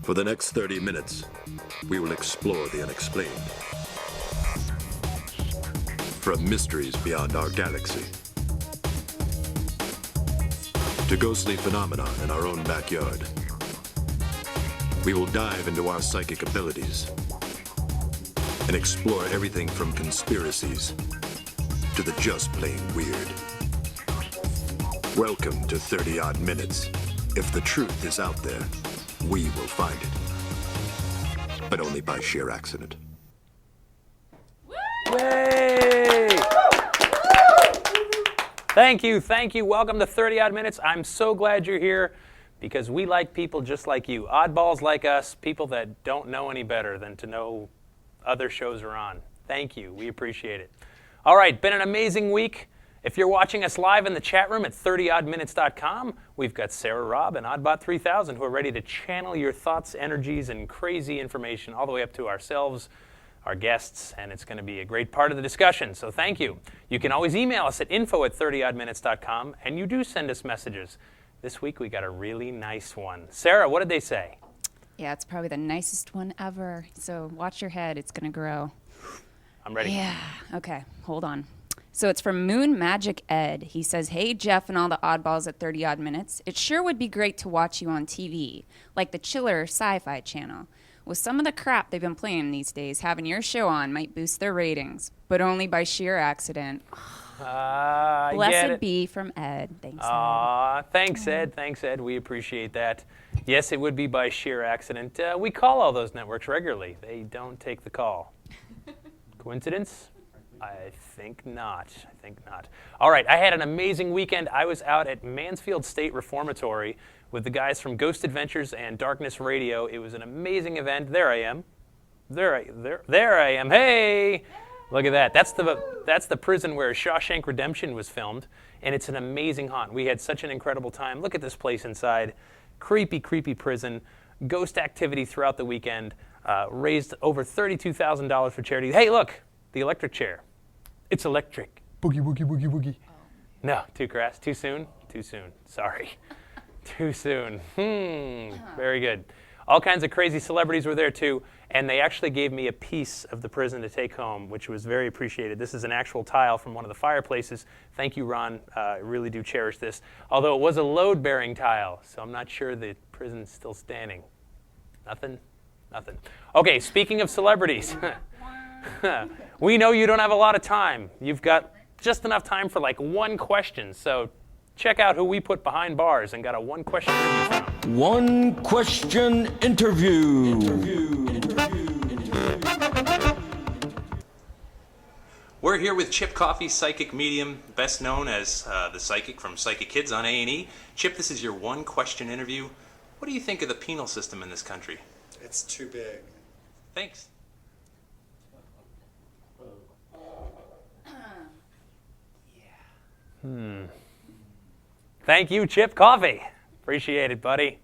For the next 30 minutes, we will explore the unexplained. From mysteries beyond our galaxy to ghostly phenomena in our own backyard, we will dive into our psychic abilities and explore everything from conspiracies to the just plain weird. Welcome to 30-odd Minutes. If the truth is out there, we will find it. But only by sheer accident. Yay! Thank you. Welcome to 30-odd Minutes. I'm so glad you're here because we like people just like you. Oddballs like us, people that don't know any better than to know other shows are on. Thank you. We appreciate it. All right, been an amazing week. If you're watching us live in the chat room at 30oddminutes.com, we've got Sarah Robb and Oddbot 3000 who are ready to channel your thoughts, energies, and crazy information all the way up to ourselves, our guests, and it's going to be a great part of the discussion, so thank you. You can always email us at info@30oddminutes.com, and you do send us messages. This week we got a really nice one. Sarah, what did they say? Yeah, it's probably the nicest one ever, so watch your head. It's going to grow. I'm ready. Yeah, okay, hold on. So it's from Moon Magic Ed. He says, hey, Jeff and all the oddballs at 30-odd Minutes. It sure would be great to watch you on TV, like the Chiller Sci-Fi channel. With some of the crap they've been playing these days, having your show on might boost their ratings, but only by sheer accident. Blessed be from Ed. Thanks, Ed. Thanks, Ed. We appreciate that. Yes, it would be by sheer accident. We call all those networks regularly. They don't take the call. Coincidence? I think not. All right, I had an amazing weekend. I was out at Mansfield State Reformatory with the guys from Ghost Adventures and Darkness Radio. It was an amazing event. There I am. Hey! Look at that. That's the prison where Shawshank Redemption was filmed, and it's an amazing haunt. We had such an incredible time. Look at this place inside. Creepy prison. Ghost activity throughout the weekend. Raised over $32,000 for charity. Hey, look! The electric chair. It's electric. Boogie. Oh. No, too crass. Too soon? Too soon. Sorry. Too soon. Very good. All kinds of crazy celebrities were there too, and they actually gave me a piece of the prison to take home, which was very appreciated. This is an actual tile from one of the fireplaces. Thank you, Ron. I really do cherish this. Although it was a load-bearing tile, so I'm not sure the prison's still standing. Nothing? Okay, speaking of celebrities. We know you don't have a lot of time. You've got just enough time for like one question. So check out who we put behind bars and got a one-question interview from. One-question interview. We're here with Chip Coffey, psychic medium, best known as the psychic from Psychic Kids on A&E. Chip, this is your one-question interview. What do you think of the penal system in this country? It's too big. Thanks. Thank you, Chip Coffey. Appreciate it, buddy.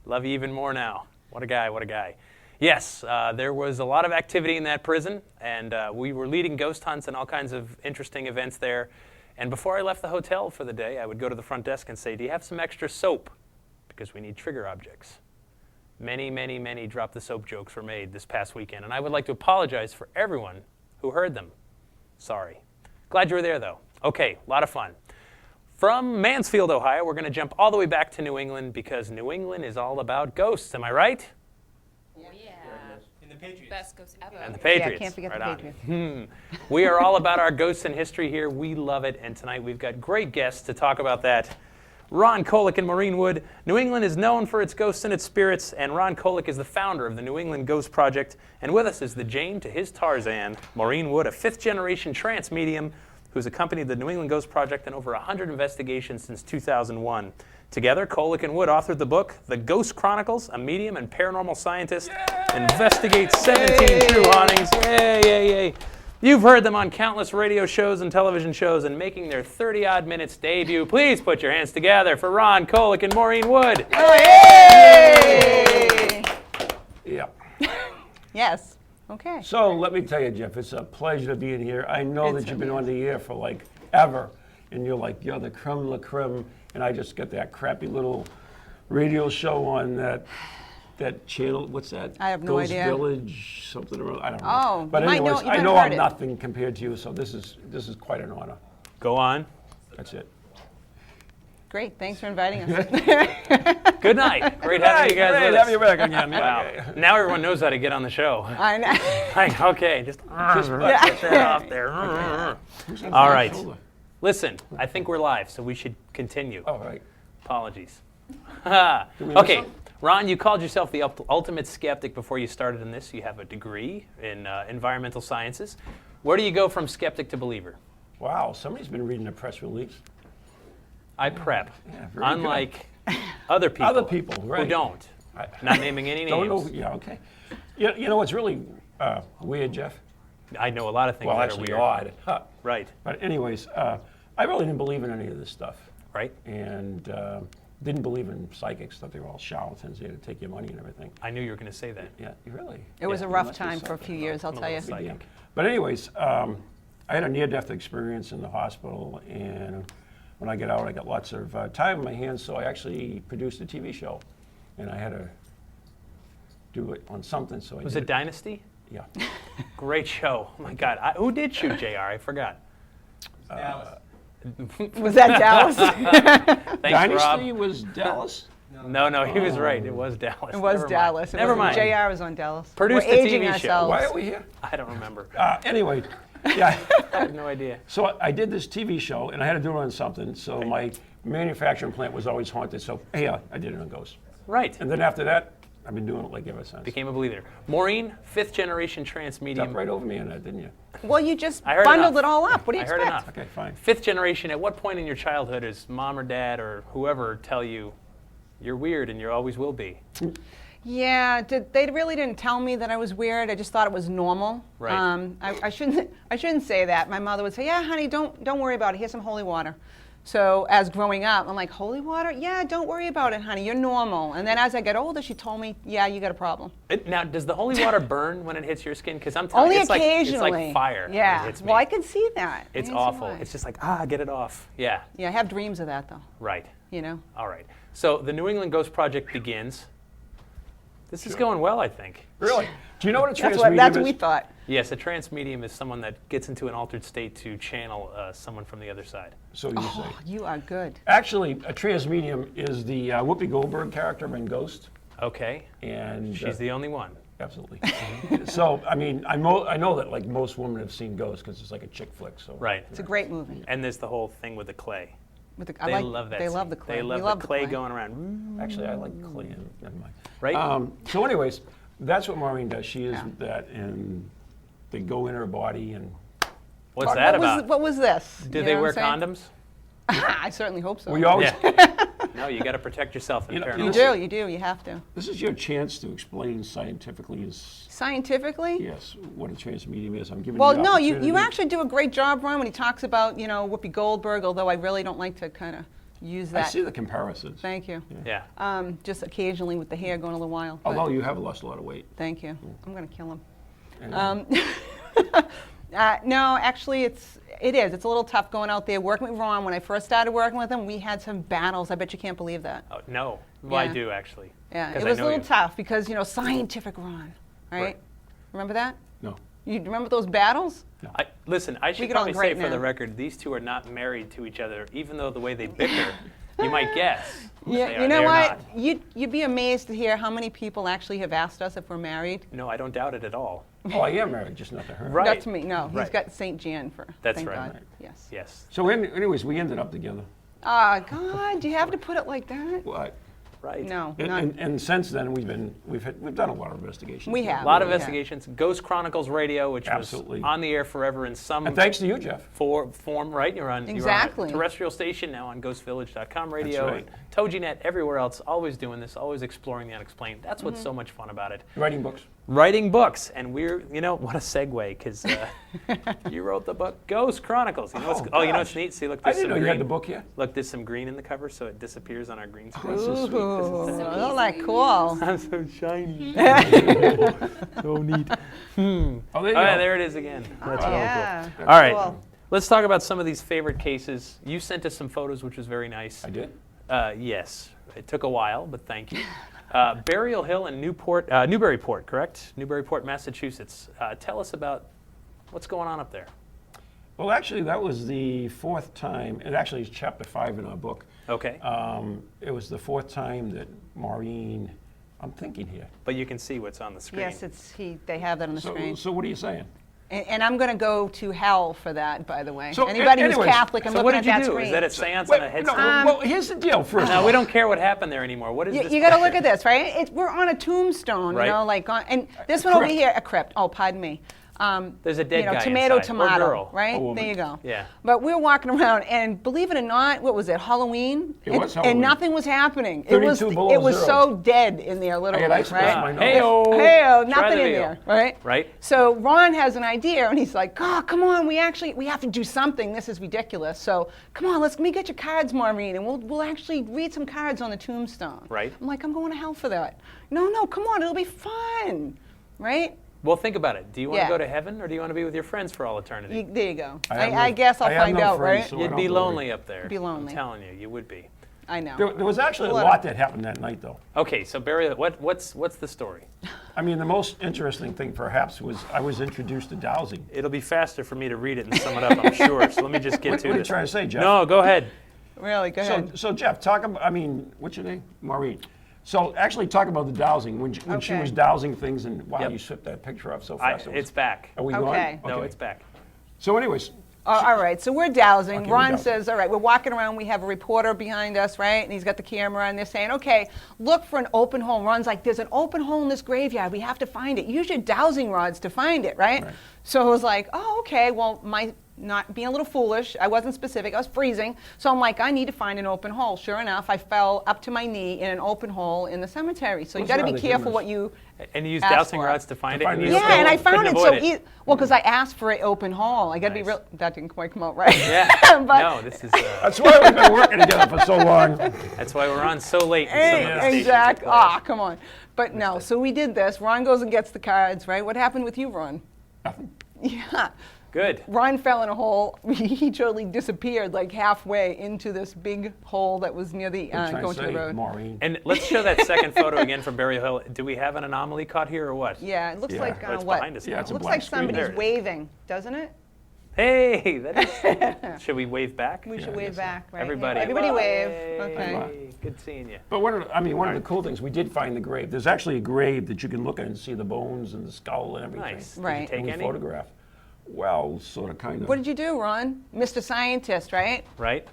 Love you even more now. What a guy. Yes, there was a lot of activity in that prison, and we were leading ghost hunts and all kinds of interesting events there. And before I left the hotel for the day, I would go to the front desk and say, do you have some extra soap? Because we need trigger objects. Many drop the soap jokes were made this past weekend, and I would like to apologize for everyone who heard them. Sorry. Glad you were there, though. Okay, a lot of fun. From Mansfield, Ohio, we're going to jump all the way back to New England because New England is all about ghosts. Am I right? Yeah. And the Patriots. Best ghost ever. And the Patriots. Yeah, can't forget right the Patriots. We are all about our ghosts and history here. We love it. And tonight we've got great guests to talk about that. Ron Kolek and Maureen Wood. New England is known for its ghosts and its spirits, and Ron Kolek is the founder of the New England Ghost Project. And with us is the Jane to his Tarzan, Maureen Wood, a fifth-generation trance medium who's accompanied the New England Ghost Project in over 100 investigations since 2001. Together, Kolek and Wood authored the book, The Ghost Chronicles, a medium and paranormal scientist investigates 17 true hauntings. Yay. You've heard them on countless radio shows and television shows and making their 30-odd minutes debut. Please put your hands together for Ron Kolek and Maureen Wood. Yay! Yeah. Yes. Okay. So let me tell you, Jeff, it's a pleasure to be in here. I know that you've been on the air for like ever, and you're the creme la creme, and I just get that crappy little radio show on that that channel, what's that? I have no Ghost idea. Village, something around, I don't know. Oh, But you might know- anyways, you I might know have I'm heard it. nothing compared to you, so this is quite an honor. Go on. That's it. Great. Thanks for inviting us. Good night. Great having you guys Great with to have us. you back again. Wow. Okay. Now everyone knows how to get on the show. I know. Like, okay, just get that off there. All right. Listen, I think we're live, so we should continue. All right. Apologies. we miss Okay, something? Ron, you called yourself the ultimate skeptic before you started in this. You have a degree in environmental sciences. Where do you go from skeptic to believer? Wow, somebody's been reading the press release. I prep, Yeah, very good. unlike other people, Other people, right. who don't. I- Not naming any Don't names. know, yeah, okay. You know what's really weird, Jeff? I know a lot of things Well, that actually are weird. odd. Huh. Right, But anyways, I really didn't believe in any of this stuff. right. And didn't believe in psychics, thought they were all charlatans there to take your money and everything. I knew you were going to say that. Yeah, really? It was Yeah, a you rough must be time for a psychic. few years, I'll I'm a tell you. little psychic. Yeah. But anyways, I had a near-death experience in the hospital, and when I get out, I got lots of time on my hands, so I actually produced a TV show, and I had to do it on something, so I Was did it Dynasty? Yeah. Great show. Oh my God. Who did shoot JR? I forgot. Was that Dallas? Thanks, Dynasty Rob. was Dallas? No, he was right. It was Dallas. It was Never mind. Dallas. It Never wasn't- mind. JR was on Dallas. Produced We're a aging TV show. ourselves. Why are we here? I don't remember. Anyway, yeah. I have no idea. So I did this TV show, and I had to do it on something, so my manufacturing plant was always haunted, so yeah, I did it on Ghost. Right. And then after that, I've been doing it like ever since. Became a believer. Maureen, fifth generation trance medium. Stepped right over me on that, didn't you? Well, you just I heard bundled enough. it all up. What do you I heard expect? enough. Okay, fine. Fifth generation, at what point in your childhood does mom or dad or whoever tell you you're weird and you always will be? Yeah, they really didn't tell me that I was weird. I just thought it was normal. Right. I shouldn't say that. My mother would say, "Yeah, honey, don't worry about it. Here's some holy water." So as growing up, I'm like, "Holy water? Yeah, don't worry about it, honey. You're normal." And then as I get older, she told me, "Yeah, you got a problem." Now, does the holy water burn when it hits your skin? Because I'm telling Only you, it's occasionally. like fire. When Yeah. it hits me. Well, I can see that. I It's can see awful. why. It's just like, get it off. Yeah, Yeah, I have dreams of that though. right. You know. All right. So the New England Ghost Project begins. This is going well, I think. Really? Do you know what a That's trance what medium we is? thought. Yes, a trance medium is someone that gets into an altered state to channel someone from the other side. So you say. You are good. Actually, a trance medium is the Whoopi Goldberg character in Ghost, Okay. and She's the only one. absolutely. So I mean, I know that like most women have seen Ghost because it's like a chick flick. So Right. It's a great movie. And there's the whole thing with the clay. With the, They love that. They scene. love the clay. They We love the clay going around. Actually, I like clay. Never mind. Right? So, anyways, that's what Maureen does. She is Yeah. that, and they go in her body, and What's that about? What was this? Do You they know wear what I'm condoms? saying? I certainly hope so. we always. Yeah. No, you got to protect yourself in You know, paranormal. You do. You have to. This is your chance to explain scientifically, Scientifically? yes, what a trance medium is. I'm giving Well, you the no, you opportunity. actually do a great job, Ron, when he talks about, Whoopi Goldberg, although I really don't like to kind of use I that. see the comparisons. Thank you. Yeah. Just occasionally with the hair going a little wild. but Although you have lost a lot of weight. Thank you. I'm going to kill him. Anyway. No, actually, it is. It's a little tough going out there working with Ron. When I first started working with him, we had some battles. I bet you can't believe that. Oh, no. Well, I Yeah. do, actually. Yeah, 'Cause it I was a know little you. tough because, scientific Ron, right? Right. Remember that? No. You remember those battles? Listen, I should get on probably say great for the now. record, these two are not married to each other, even though the way they bicker, you might guess. they Yeah, are. you know They're what? not. You'd be amazed to hear how many people actually have asked us if we're married. No, I don't doubt it at all. Oh, I am married, just not to her. Right. Not to me, no. He's Right. got St. Jan for. That's thank right. God. Right. Yes. Yes. So, anyways, we ended up together. Oh, God, do you have to put it like that? Well, Right. No, and, not. and since then, we've done a lot of investigations. We have. A lot of Yeah. investigations. Ghost Chronicles Radio, which Absolutely. was on the air forever in some And thanks to you, Jeff. form, right? You're on Exactly. a terrestrial station now on ghostvillage.com radio That's right. and TogiNet, everywhere else, always doing this, always exploring the unexplained. That's what's so much fun about it. Writing books. Writing books, and what a segue, because you wrote the book Ghost Chronicles. You know what's, Oh, you know gosh. what's neat? See, look, I there's didn't some know you green. had the book here. Look, there's some green in the cover, so it disappears on our green screen. That's so sweet. Oh, like cool. I'm so shiny. so neat. Oh, there you Oh, go. yeah, there it is again. That's really Yeah. cool. All right, Cool. let's talk about some of these favorite cases. You sent us some photos, which was very nice. I did. Yes, it took a while, but thank you. Burial Hill in Newburyport, correct? Newburyport, Massachusetts. Tell us about what's going on up there. Well, actually, that was the 4th time. It actually is chapter 5 in our book. Okay. It was the 4th time that Maureen. I'm thinking here. But you can see what's on the screen. Yes, they have that on the screen. So what are you saying? And I'm going to go to hell for that, by the way. So, Anybody who's anyways, Catholic, I'm So what looking did at you that do? screen. Is that a seance on a headstone? Well, here's the deal. First, No, we don't care what happened there anymore. What is this? You got to look at this, right? We're on a tombstone, Right. you know, and this one over crypt. here, a crypt. Oh, pardon me. There's a dead guy tomato, inside, or tomato, girl. right? A woman. There you go. Yeah. But we're walking around, and believe it or not, what was it? Halloween. It was And Halloween. nothing was happening. 32 below It was zero. so dead in there, I literally, had ice right? my nose. Hey-o. Hey, Try nothing the in deal. there, right? Right. So Ron has an idea, and he's like, "Oh, come on, we have to do something. This is ridiculous. So come on, let me get your cards, Maureen, and we'll actually read some cards on the tombstone." Right. I'm like, "I'm going to hell for that." No, come on, it'll be fun, right? Well, think about it. Do you want Yeah. to go to heaven, or do you want to be with your friends for all eternity? There you go. I have I no- guess I'll I have find no out, friends, right? so I You'd don't be worry. lonely up there. Be lonely. I'm telling you, you would be. I know. There was actually a What? lot that happened that night, though. Okay, so Barry, what's the story? I mean, the most interesting thing, perhaps, was I was introduced to dowsing. It'll be faster for me to read it and sum it up, I'm sure. So let me just get What to are you this. trying to say, Jeff? No, go ahead. Really, go ahead. So Jeff, talk about. I mean, what's your name? Maureen. So actually, talk about the dowsing when she Okay. was dowsing things, and wow, Yep. you slipped that picture off so fast. It's back. Are we Okay. gone? No, it's back. So, anyways, All right, so we're dowsing. Okay, we're Ron dowsing. says, all right, we're walking around. We have a reporter behind us, right? And he's got the camera, and they're saying, okay, look for an open hole. Ron's like, there's an open hole in this graveyard. We have to find it. Use your dowsing rods to find it, right? So I was like, oh, okay, well, not being a little foolish, I wasn't specific, I was freezing. So I'm like, I need to find an open hole. Sure enough, I fell up to my knee in an open hole in the cemetery. So you That's got to be rather careful humorous. what you And you use ask dowsing for it. rods to find To it. find and the you open Yeah, still and I found couldn't it so avoid easy. Well, because I asked for an open hole. I got to be Nice. real. That didn't quite come out right. Yeah. But- No, this is. that's why we've been working together for so long. That's why we're on so late in some of the stations. Exactly. of class. Ah, come on. But no, so we did this. Ron goes and gets the cards, right? What happened with you, Ron? Nothing. Yeah. Good. Ron fell in a hole. He totally disappeared like halfway into this big hole that was near the I'm trying going to to the say, road. Maureen. And let's show that second photo again from Burial Hill. Do we have an anomaly caught here or what? Yeah, it looks Yeah. like Oh, it's what? behind us Yeah, now. it's a Looks black like screen. somebody's There it is. waving, doesn't it? Hey, that is. Should we wave back? We should I wave guess so. back, right? Everybody. Everybody wave. Hey, Okay. Good seeing you. But one of the cool things, we did find the grave. There's actually a grave that you can look at and see the bones and the skull and everything. Nice. Did Right. you take And we any? photograph. Well, sort of, kind of. What did you do, Ron? Mr. Scientist, right? Right?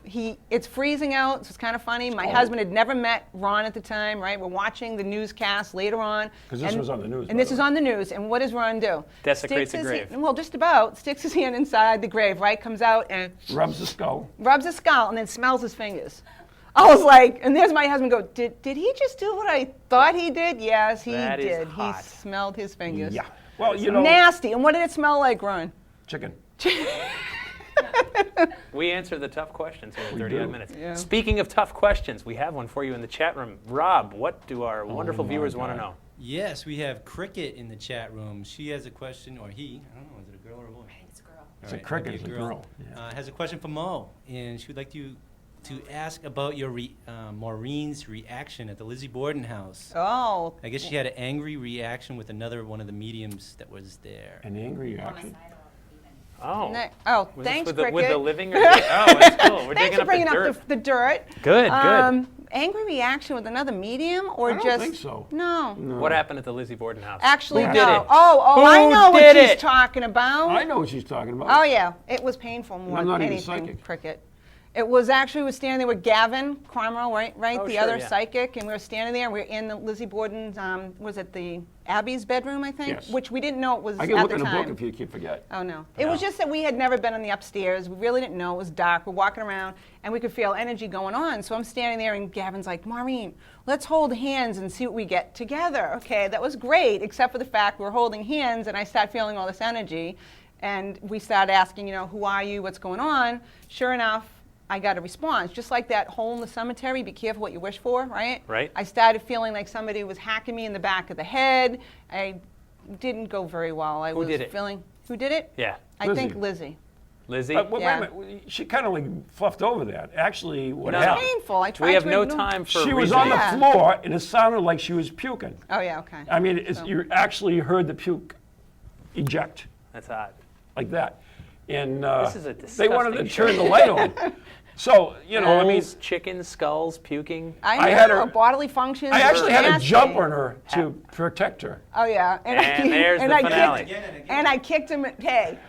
It's freezing out, so it's kind of funny. My husband had never met Ron at the time, right? We're watching the newscast later on. 'Cause this was on the news, by And this the is way. on the news. And what does Ron do? Desecrates Sticks the his grave. well, just about. Sticks his hand inside the grave, right? Comes out and Rubs the skull. rubs his skull and then smells his fingers. I was like, and there's my husband go, did he just do what I thought he did? Yes, he That is did. He hot. smelled his fingers. Yeah. Well, you know, Nasty. And what did it smell like, Ron? chicken. We answer the tough questions here in 30 odd do. minutes. Yeah. Speaking of tough questions, we have one for you in the chat room. Rob, what do our wonderful my viewers want to God. know? Yes, we have Cricket in the chat room. She has a question, or he, I don't know, is it a girl or a boy? It's a girl. It's a Alright, cricket, might it's be a girl. Yeah. Has a question for Mo, and she would like you to ask about your Maureen's reaction at the Lizzie Borden house. Oh. I guess she had an angry reaction with another one of the mediums that was there. An angry reaction. Oh. Oh, Was thanks, this with Cricket. the living or oh, that's cool. We're Thanks digging for up bringing the dirt. up the dirt. Good, good. Angry reaction with another medium, or I don't just think so. No. What happened at the Lizzie Borden house? Actually, Who no. did it? Oh, I Who know what did she's it? talking about. I know what she's talking about. Oh yeah, it was painful more I'm than not even anything. psychic. Cricket. It was actually, we were standing there with Gavin Cromwell, right? Oh, the sure, other yeah. psychic, and we were standing there. We were in the Lizzie Borden's, was it the Abby's bedroom, I think? Yes. Which we didn't know it was I at can look the in the time. book if you keep forget. Oh no. It was just that we had never been on the upstairs. We really didn't know. It was dark. We're walking around and we could feel energy going on. So I'm standing there and Gavin's like, Maureen, let's hold hands and see what we get together. Okay, that was great, except for the fact we're holding hands and I start feeling all this energy. And we started asking, who are you? What's going on? Sure enough, I got a response. Just like that hole in the cemetery, be careful what you wish for, right? Right. I started feeling like somebody was hacking me in the back of the head. I didn't go very well. I Who was did it? feeling. Who did it? Yeah. I think Lizzie. Lizzie? Well, Yeah. wait a minute. She kind of like fluffed over that. Actually, what No, happened? Painful. I tried We have to no ignore- time for She was reasoning. on the Yeah. floor, and it sounded like she was puking. Oh yeah. Okay. I mean, you actually heard the puke eject That's odd. like that. And This is a they wanted to disgusting turn the light on. So, you know, I mean, Bulls, chickens, skulls, puking. I had know, her- bodily functions. I actually had to nasty. jump on her to protect her. Oh yeah. And there's the finale. Again and again. And I kicked him.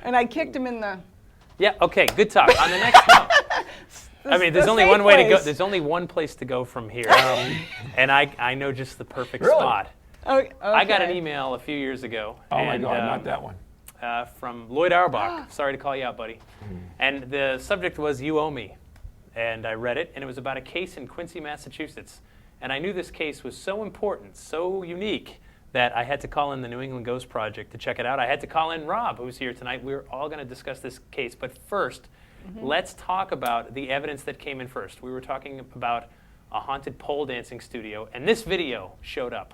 And I kicked him in the. Yeah, okay, good talk. On the next note. I mean, there's the only safe one way to go. place. There's only one place to go from here. And I know just the perfect Really? spot. Okay. I got an email a few years ago. Oh my and, God, not that one. From Lloyd Auerbach. Sorry to call you out, buddy. And the subject was "You Owe Me," and I read it, and it was about a case in Quincy, Massachusetts. And I knew this case was so important, so unique, that I had to call in the New England Ghost Project to check it out. I had to call in Rob, who's here tonight. We're all going to discuss this case, but first, let's talk about the evidence that came in first. We were talking about a haunted pole dancing studio, and this video showed up.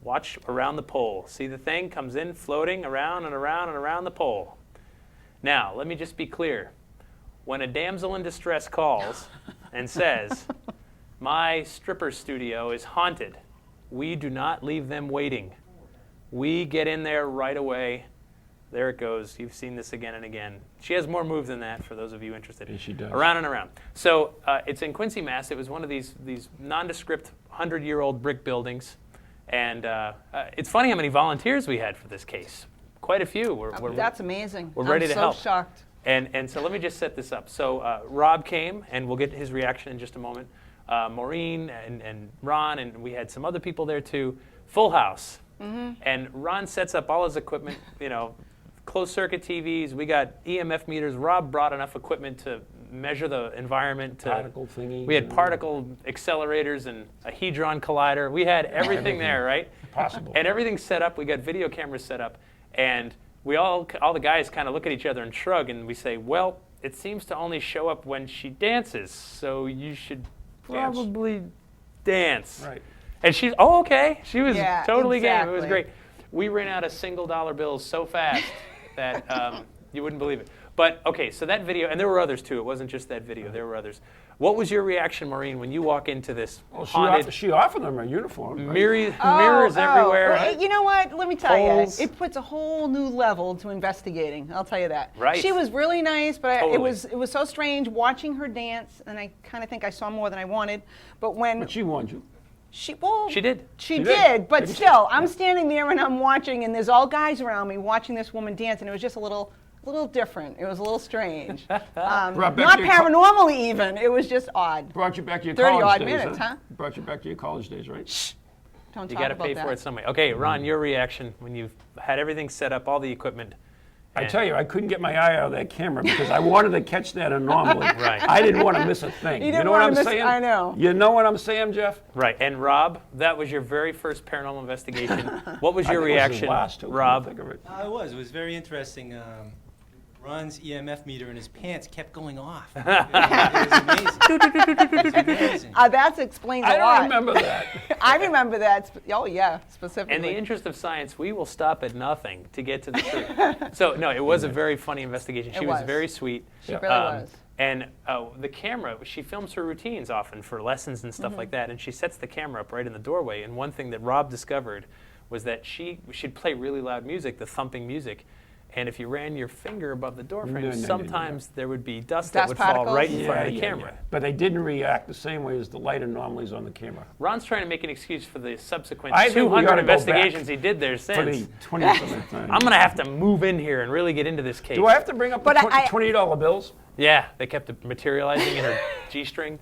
Watch around the pole. See the thing comes in floating around and around and around the pole. Now, let me just be clear. When a damsel in distress calls and says, "My stripper studio is haunted," we do not leave them waiting. We get in there right away. There it goes. You've seen this again and again. She has more move than that, for those of you interested. Yes, she does. Around and around. So it's in Quincy, Mass. It was one of these nondescript 100-year-old brick buildings. And it's funny how many volunteers we had for this case. Quite a few. That's amazing. We're ready to help. I'm so shocked. And so let me just set this up. So Rob came, and we'll get his reaction in just a moment. Maureen and Ron, and we had some other people there too. Full house. And Ron sets up all his equipment, you know, closed circuit TVs. We got EMF meters. Rob brought enough equipment to measure the environment. Particle thingy. We had particle accelerators and a hadron collider. We had everything there, right? Possible. And everything's set up. We got video cameras set up. And we all the guys kind of look at each other and shrug, and we say, well, it seems to only show up when she dances, so you should probably dance. Right. And she's, oh, okay. She was Yeah, totally game. It was exactly. great. We ran out of $1 bills so fast that you wouldn't believe it. But, okay, so that video, and there were others too. It wasn't just that video. There were others. What was your reaction, Maureen, when you walk into this Well, haunted, she offered them a uniform. right? mirrors everywhere? Well, you know what? Let me tell Poles. you, it puts a whole new level to investigating. I'll tell you that. Right. She was really nice, but Totally. it was so strange watching her dance, and I kind of think I saw more than I wanted. But when But she warned you. she did. She She did, did. but still, I'm standing there and I'm watching, and there's all guys around me watching this woman dance, and it was just a little different. It was a little strange. Brought back Not your paranormal even. It was just odd. Brought you back to your 30 college odd days, minutes, huh? Brought you back to your college days, right? Don't You talk got to about pay that. for it some way. Okay, Ron, your reaction when you've had everything set up, all the equipment. I tell you, I couldn't get my eye out of that camera because I wanted to catch that anomaly. Right. I didn't want to miss a thing. You didn't know what wanna I'm miss- saying? I know. You know what I'm saying, Jeff? Right, and Rob, that was your very first paranormal investigation. What was I your think it was his reaction, last, too, come to Rob? think of it. It was very interesting. Ron's EMF meter in his pants kept going off. It was amazing. It was amazing. That explains I a don't lot. remember that. I remember that. Oh yeah, specifically. In the interest of science, we will stop at nothing to get to the truth. So, no, it was a very funny investigation. She It was was. very sweet. She really was. And the camera, she films her routines often for lessons and Mm-hmm. stuff like that, and she sets the camera up right in the doorway. And one thing that Rob discovered was that she'd play really loud music, the thumping music. And if you ran your finger above the door frame, No, no, no, no. sometimes there would be dust that Dust would fall particles? right in front of the camera. But they didn't react the same way as the light anomalies on the camera. Ron's trying to make an excuse for the subsequent I think we 200 oughta go back investigations he did there For the since. 20-something thing. I'm going to have to move in here and really get into this case. Do I have to bring up the But I- $20 bills? Yeah, they kept materializing in her G-string.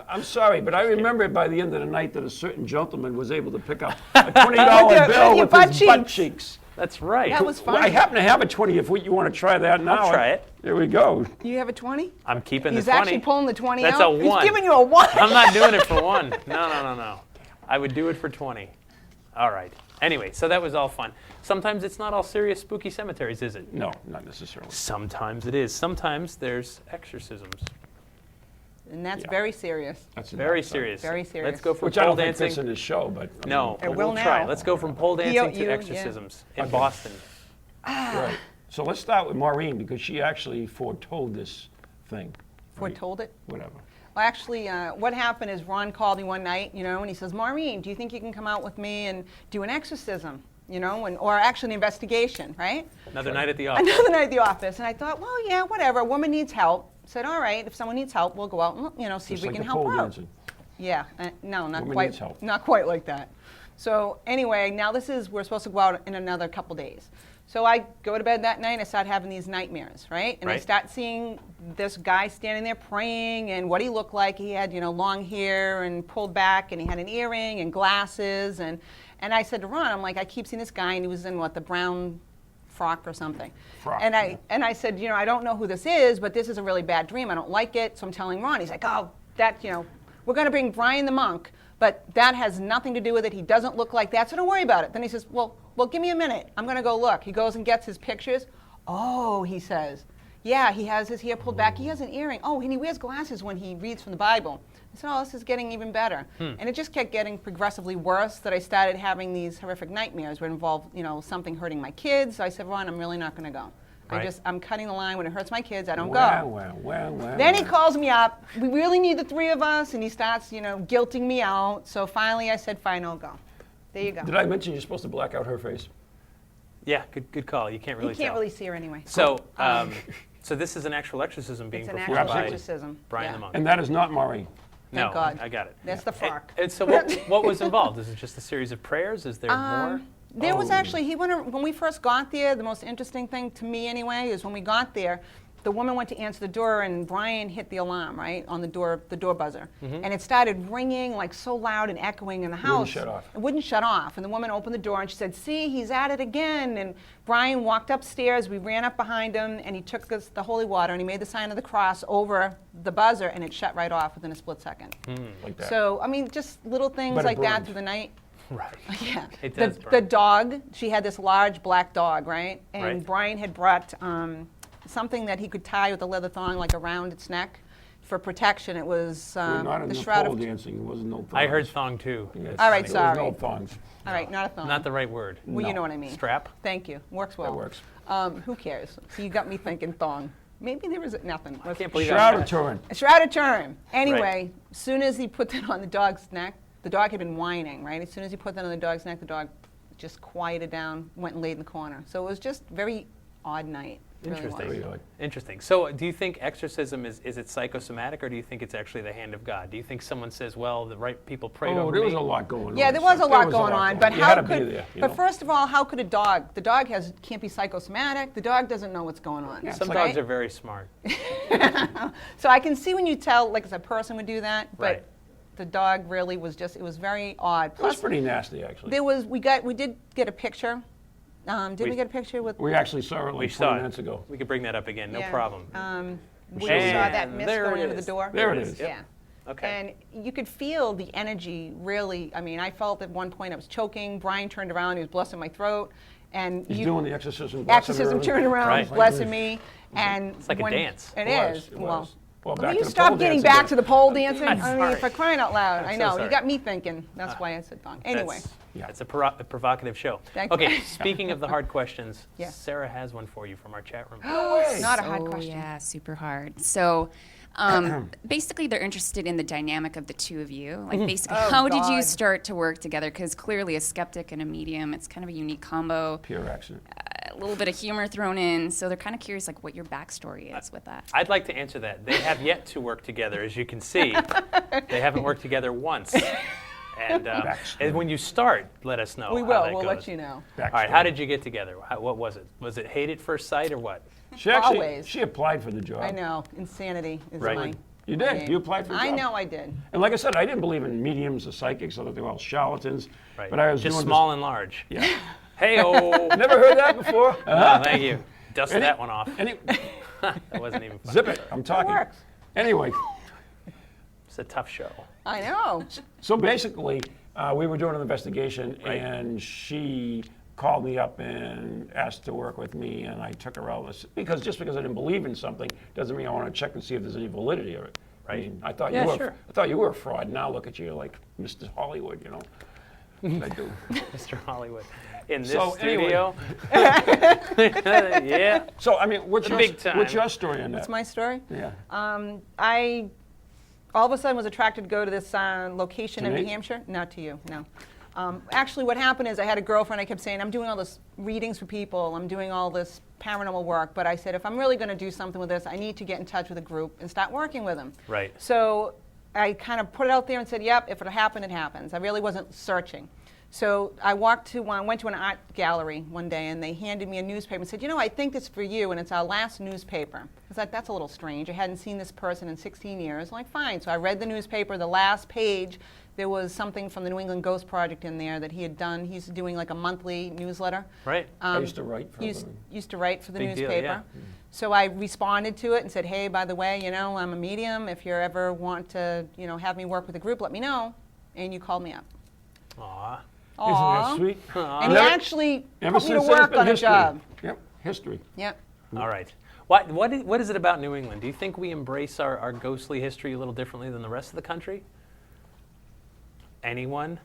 I'm sorry, but I remember by the end of the night that a certain gentleman was able to pick up a $20 bill with your with butt his butt cheeks. cheeks. That's right. That was Well, I funny. happen to have a 20 if you want to try that now. try it. There we go. You have a 20? I'm keeping He's the 20. actually pulling the 20 That's out. a 1. He's giving you a 1. I'm not doing it for 1. No. I would do it for 20. All right. Anyway, so that was all fun. Sometimes it's not all serious spooky cemeteries, is it? No, not necessarily. Sometimes it is. Sometimes there's exorcisms. And that's Yeah. very serious. That's a Very dark side. serious. Very serious. Let's go from Which I pole don't think dancing. fits in this show, but I No, mean, but will we'll try. now. Let's go from pole dancing You- to yeah. exorcisms in Okay. Boston. Right. So let's start with Maureen, because she actually foretold this thing. Foretold it? Whatever. Well, actually, what happened is Ron called me one night, and he says, Maureen, do you think you can come out with me and do an exorcism, or actually an investigation, right? Another night at the office. Another night at the office. And I thought, well, yeah, whatever. A woman needs help. Said, all right, if someone needs help, we'll go out and, see Just if we like can the help pole her out. dancing. Yeah, no, not Woman quite. needs help. Not quite like that. So anyway, now we're supposed to go out in another couple days. So I go to bed that night, I start having these nightmares, right? And I start seeing this guy standing there praying, and what he looked like, he had, long hair and pulled back, and he had an earring and glasses, and I said to Ron, I'm like, I keep seeing this guy, and he was in the brown frock or something. And I said, I don't know who this is, but this is a really bad dream. I don't like it. So I'm telling Ron, he's like, oh, that, we're going to bring Brian the monk, but that has nothing to do with it. He doesn't look like that, so don't worry about it. Then he says, well, give me a minute. I'm going to go look. He goes and gets his pictures. Oh, he says, yeah, he has his hair pulled back. He has an earring. Oh, and he wears glasses when he reads from the Bible. I said, oh, this is getting even better. And it just kept getting progressively worse, that I started having these horrific nightmares where it involved, something hurting my kids. So I said, Ron, I'm really not going to go. I'm cutting the line. When it hurts my kids, I don't go. Well. Then he calls me up. We really need the three of us, and he starts, guilting me out. So finally I said, fine, I'll go. There you go. Did I mention you're supposed to black out her face? Yeah, good call. You can't really You can't tell. really see her anyway. So, so this is an actual exorcism being It's an performed actual by exorcism. Brian Yeah. the monk. And that is not Maureen. No, Thank God. I got it. That's the frock. And so what was involved? Is it just a series of prayers? Is there more? There was actually, when we first got there, the most interesting thing to me anyway is when we got there, the woman went to answer the door and Brian hit the alarm, right, on the door buzzer. And it started ringing like so loud and echoing in the house. Wouldn't shut off. It wouldn't shut off. And the woman opened the door and she said, see, he's at it again. And Brian walked upstairs, we ran up behind him, and he took us the holy water and he made the sign of the cross over the buzzer, and it shut right off within a split second. Like that. So, I mean, just little things But it like that burned. through the night. Right. Yeah. It does the burn. dog, she had this large black dog, right? And Right. Brian had brought something that he could tie with a leather thong like around its neck for protection. It was We're not in the the shroud pole of... dancing. It wasn't no thongs. I heard thong too. Yes. All right, There was sorry. no thongs. All right, not a thong. Not the right word. Well, you No. know what I mean. Strap? Thank you. Works well. That works. Who cares? So you got me thinking thong. Maybe there was nothing. I can't believe Shroud that. of Turin. A shroud of Turin. Anyway, as soon as he put that on the dog's neck, the dog had been whining, right? As soon as he put that on the dog's neck, the dog just quieted down, went and laid in the corner. So it was just a very odd night. It really was. Interesting. Very odd. Interesting. So do you think exorcism is it psychosomatic, or do you think it's actually the hand of God? Do you think someone says, well, the right people prayed Oh, over there me? was a lot going on. Yeah, there was a lot There going on, but You how had to could? be there, you But know? first of all, how could a dog? The dog can't be psychosomatic. The dog doesn't know what's going on. Some right? dogs are very smart. So I can see when you tell, like, as a person would do that, but Right. the dog really was just. It was very odd. It was Plus, pretty nasty, actually. we did get a picture. Did we get a picture with? We actually saw it We like saw 20 it. minutes ago. We could bring that up again. No Yeah. problem. We saw that And mist there going it into the is. door. There it is. Yep. Yeah. Okay. And you could feel the energy really. I mean, I felt at one point I was choking. Brian turned around, he was blessing my throat. And He's you, doing the exorcism. exorcism turned around, Right. blessing me. And It's like a when- dance. It It is. was, it Well, was. Well, will back you to the stop pole getting dancing back again. to the pole dancing? I'm I mean, sorry. for crying out loud. I'm I so know. sorry. You got me thinking. That's why I said thong. Anyway. Yeah. It's a provocative show. Thank you. Okay, speaking of the hard questions, Yes. Sarah has one for you from our chat room. Not a hard Oh, question. yeah, super hard. So basically, they're interested in the dynamic of the two of you. Like, basically, Oh, how did you God. start to work together? Because clearly, a skeptic and a medium, it's kind of a unique combo. Pure accident. A little bit of humor thrown in. So they're kind of curious, like, what your backstory is with that. I'd like to answer that. They have yet to work together, as you can see. They haven't worked together once. And when you start, let us know. We how will. that We'll goes. let you know. All right, how did you get together? What was it? Was it hate at first sight or what? She actually, Always. she applied for the job. I know. Insanity is Right. my. You did. name. You applied for the I job. know I did. And like I said, I didn't believe in mediums or psychics. I thought they were all charlatans. Right. But I was just doing small and large. This. Yeah. Hey-oh. Never heard that before. Oh, thank you. Dust Any- that one off. Any, That wasn't even funny. zip it. I'm talking. works. Anyway, It's a tough show. I know. so basically, we were doing an investigation, Right. and she called me up and asked to work with me, and I took her out. Just because I didn't believe in something doesn't mean I want to check and see if there's any validity of it. Right. I mean, I thought Yeah, you were. sure. I thought you were a fraud. Now look at you, like Mr. Hollywood, you know. I do. Mr. Hollywood. In this So, anyway. studio. Yeah. So, I mean, what's big time. what's your story on that? That's my story. Yeah. I all of a sudden was attracted to go to this location To in me? New Hampshire. Not to you, no. Actually, what happened is I had a girlfriend. I kept saying, I'm doing all this readings for people. I'm doing all this paranormal work. But I said, if I'm really going to do something with this, I need to get in touch with a group and start working with them. Right. So I kind of put it out there and said, yep, if it'll happen, it happens. I really wasn't searching. So I went to an art gallery one day, and they handed me a newspaper and said, I think it's for you, and it's our last newspaper. I was like, that's a little strange. I hadn't seen this person in 16 years. I'm like, fine. So I read the newspaper. The last page, there was something from the New England Ghost Project in there that he had done. He's doing like a monthly newsletter. Right. I used to write for Used to write for the Big deal, newspaper. yeah. So I responded to it and said, hey, by the way, I'm a medium. If you ever want to, have me work with a group, let me know. And you called me up. Aw. Isn't that sweet? And he Never- actually Ever put me to since then, it's work been on a history. job. Yep, history. Yep. All right. What is it about New England? Do you think we embrace our ghostly history a little differently than the rest of the country? Anyone?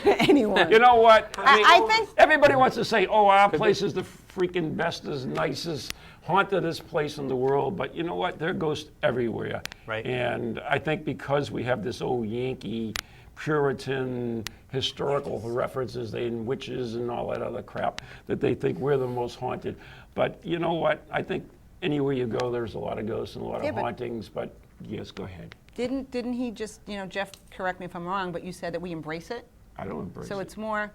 Anyone. You know what? I think- everybody wants to say, "Oh, our place is the freaking bestest, nicest, hauntedest place in the world." But you know what? There are ghosts everywhere. Right. And I think because we have this old Yankee, Puritan, historical references, and witches and all that other crap, that they think we're the most haunted. But you know what? I think anywhere you go, there's a lot of ghosts and a lot Yeah, of but- hauntings. But yes, go ahead. Didn't he just, Jeff, correct me if I'm wrong, but you said that we embrace it? I don't embrace So it. it's more,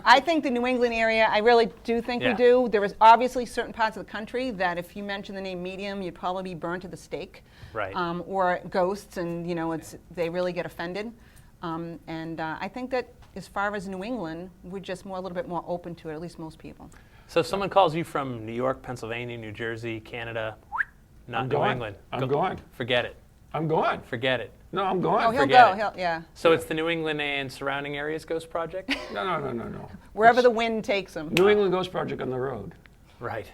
I think the New England area, I really do think Yeah. we do. There is obviously certain parts of the country that if you mention the name medium, you'd probably be burned to the stake. Right. Or ghosts, and they really get offended. I think that as far as New England, we're just a little bit more open to it, at least most people. So if someone calls you from New York, Pennsylvania, New Jersey, Canada, not I'm New gone. England. I'm gone. Forget it. I'm gone. Forget it. No, I'm gone. Oh, he'll forget go. it. Yeah. So it's the New England and surrounding areas Ghost Project? No. Wherever the wind takes him. New England Ghost Project on the road. Right.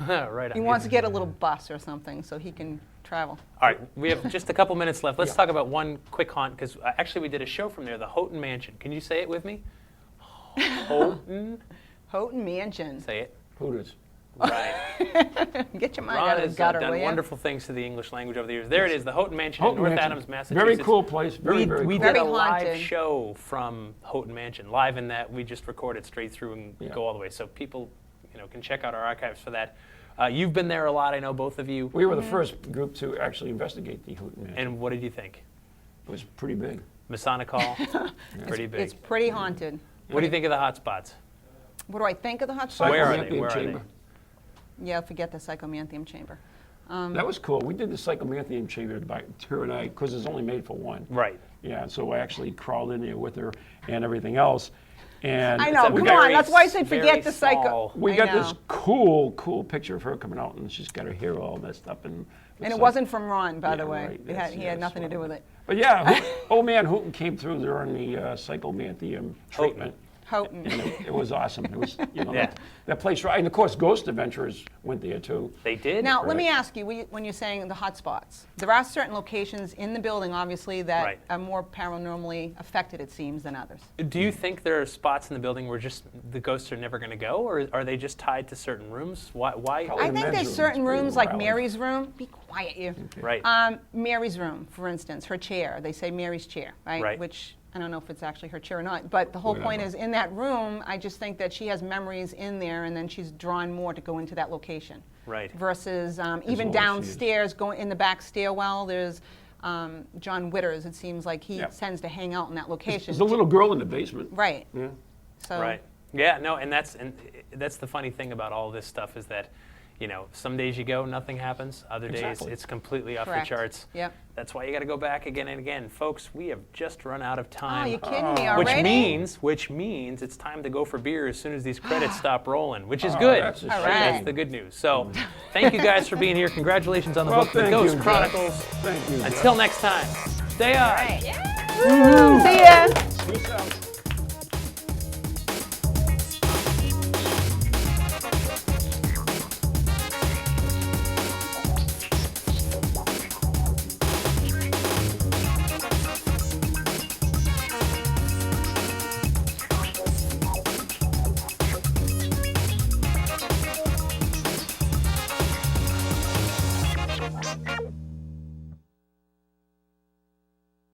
Right He on. wants to get a little bus or something so he can travel. All right, we have just a couple minutes left. Let's talk about one quick haunt, because actually we did a show from there, the Houghton Mansion. Can you say it with me? Houghton? Houghton Mansion. Say it. Hooters. Right. Get your mind Ron out of has the gutter, done will ya? wonderful things to the English language over the years. There it is, the Houghton Mansion Houghton in North Mansion. Adams, Massachusetts. Very cool place. Very we cool. did Very a live haunted. show from Houghton Mansion, live in that we just recorded straight through and Yeah. go all the way. So people, can check out our archives for that. You've been there a lot, I know both of you. We were the first group to actually investigate the Houghton Mansion. And what did you think? It was pretty big. Masonic Hall, pretty big. It's pretty haunted. What do you think of the hot spots? What do I think of the hot spot? Where are they? Psychomanthium Where are they? chamber. Yeah, forget the psychomanthium chamber. That was cool. We did the psychomanthium chamber by her and I, because it's only made for one. Right. Yeah, so I actually crawled in there with her and everything else. And I know, It's a come on. very That's why I said very forget the psycho. small- we I got know. this cool picture of her coming out, and she's got her hair all messed up. And And it wasn't from Ron, by the Yeah, way. right. He Yes, had yes, nothing to do well. with it. But yeah, old man Houghton came through during the psychomanthium treatment. Houghton. And it was awesome. It was, Yeah. that place, right? And of course, Ghost Adventurers went there too. They did? Now, let me Right. ask you, when you're saying the hot spots, there are certain locations in the building, obviously, that Right. are more paranormally affected, it seems, than others. Do you think there are spots in the building where just the ghosts are never going to go, or are they just tied to certain rooms? Why? Probably I the think men's there's room certain is pretty rooms, like wild. Mary's room. Be quiet, you. Right. Mary's room, for instance, her chair. They say Mary's chair, right? Right. Which I don't know if it's actually her chair or not. But the whole point Whatever. is, in that room, I just think that she has memories in there, and then she's drawn more to go into that location. Right. Versus even long as she is. downstairs, going in the back stairwell, there's John Witters. It seems like he Yeah. tends to hang out in that location. There's a little girl in the basement. Right. Yeah. So. Right. Yeah. No. And that's the funny thing about all this stuff is that, some days you go, nothing happens. Other days Exactly. it's completely off Correct. the charts. Yep. That's why you got to go back again and again, folks. We have just run out of Oh, time. you kidding me Which already? means it's time to go for beer as soon as these credits stop rolling, which is Oh, good. that's a All shame. right. That's the good news. So, thank you guys for being here. Congratulations on the Well, book, The thank Ghost you, Jeff. Chronicles. Thank you. Jeff. Until next time, stay on. See ya. Peace out.